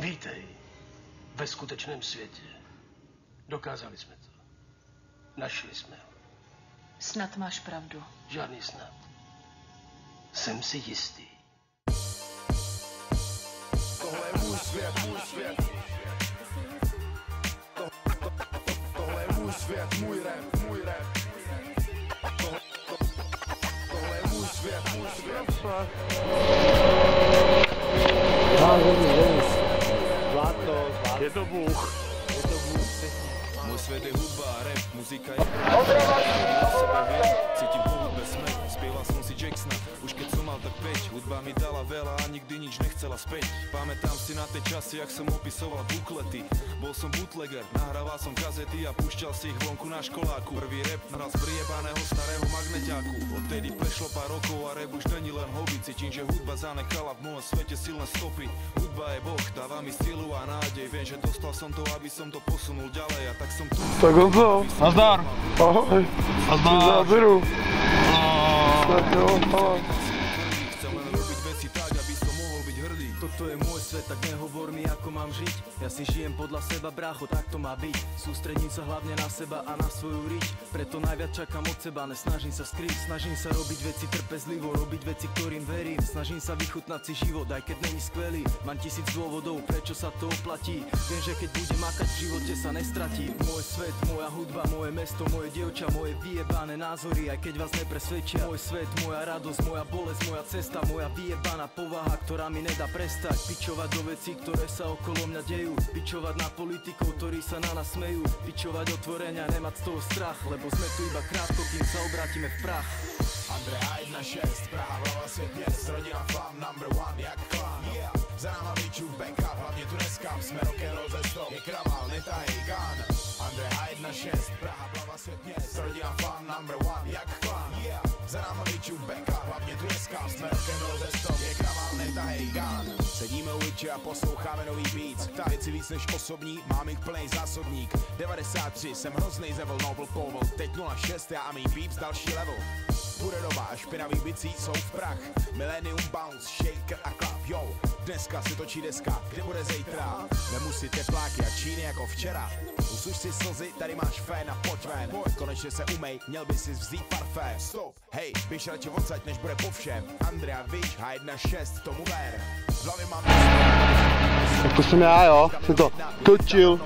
Vítej ve skutečném světě. Dokázali jsme to. Našli jsme ho. Snad máš pravdu. Žádný snad. Jsem si jistý. Tohle je můj svět, můj svět. Tohle je můj svět, můj rap, můj rap. Tohle je můj svět, můj svět. Je to Bůh. Můj svět je hudba, rap, muzika je... Cítim po hudbe smet, spieval som si Jacksona. Už keď som mal tak 5, hudba mi dala veľa a nikdy nič nechcela späť. Pamätám si na tie časy, jak som opisoval buklety. Bol som bootlegger, nahrával som kazety a púšťal si ich vonku na školáku. Prvý rap nahral z priebaného starého magneťáku. Odtedy prešlo pár rokov a rap už není len hobby. Cítim, že hudba zanechala v mojom svete silné stopy. Hudba je Boh, dáva mi silu a nádej. Viem, že dostal som to, aby som to posunul ďalej. A tak som tu... Tak Honzo. Nazdar. Ahoj. Nazdar. Záberu. Tak jo, ahoj. Chcem len robiť veci tak, aby som mohol byť hrdý. Toto je môj svet, tak nehovor mi, ako mám žiť. Ja si žijem podľa seba, brácho, tak to má byť. Sústredím sa hlavne na seba a na svoju riť. Preto najviac čakám od seba, nesnažím sa skryť. Snažím sa robiť veci trpezlivo, robiť veci, ktorým verím. Snažím sa vychutnať si život, aj keď není skvelý. Mám 1000 dôvodov, prečo sa to oplatí. Viem, že keď budem makať, v živote sa nestratí. Môj svet, moja hudba, moje mesto, moje dievča, moje vyjebané názory, aj keď vás nepresvedčia. Môj svet, moja radosť, moja bolesť, moja cesta, moja vyjebaná povaha, ktorá mi nedá prestať. Pičovať do vecí, ktoré sa okolo mňa dejú. Pičovať na politikov, ktorí sa na nás smejú. Pičovať otvorenia, nemať z toho strach, lebo sme tu iba krátko, kým sa obrátime v prach. Andrea 1-6, Praha, hlava svět měst, rodina flam, #1 jak klan. Za náma bičů backup, hlavně tu neskám, jsme rock'n'roll ze stop, je kraval, netahej gun. Andrea 1-6, Praha, hlava svět měst, rodina flam, #1 jak klan. Za náma bičů backup, hlavně tu neskám, jsme rock'n'roll ze stop, je kraval, netahej gun. Sedíme u Liče a posloucháme nový beats, ta věci víc než osobní, mám jich plnej zásobník. 93, jsem hroznej ze vlnou povol, teď 06, já a mý beeps další level. Bude doba a špinavý bicí jsou v prach. Millennium Bounce, Shaker a Clap, yo. Dneska se točí deska, kde bude zítra? Vemu si tepláky a Číny jako včera. Usuš si slzy, tady máš fén a pojď ven. Konečně se umej, měl by si vzít parfém. Stop, hej, běž radši odsaď, než bude po všem. Andrea, víš, H1-6, tomu ver. V hlavě mám... Jako jsem já, jo. Jsem to točil.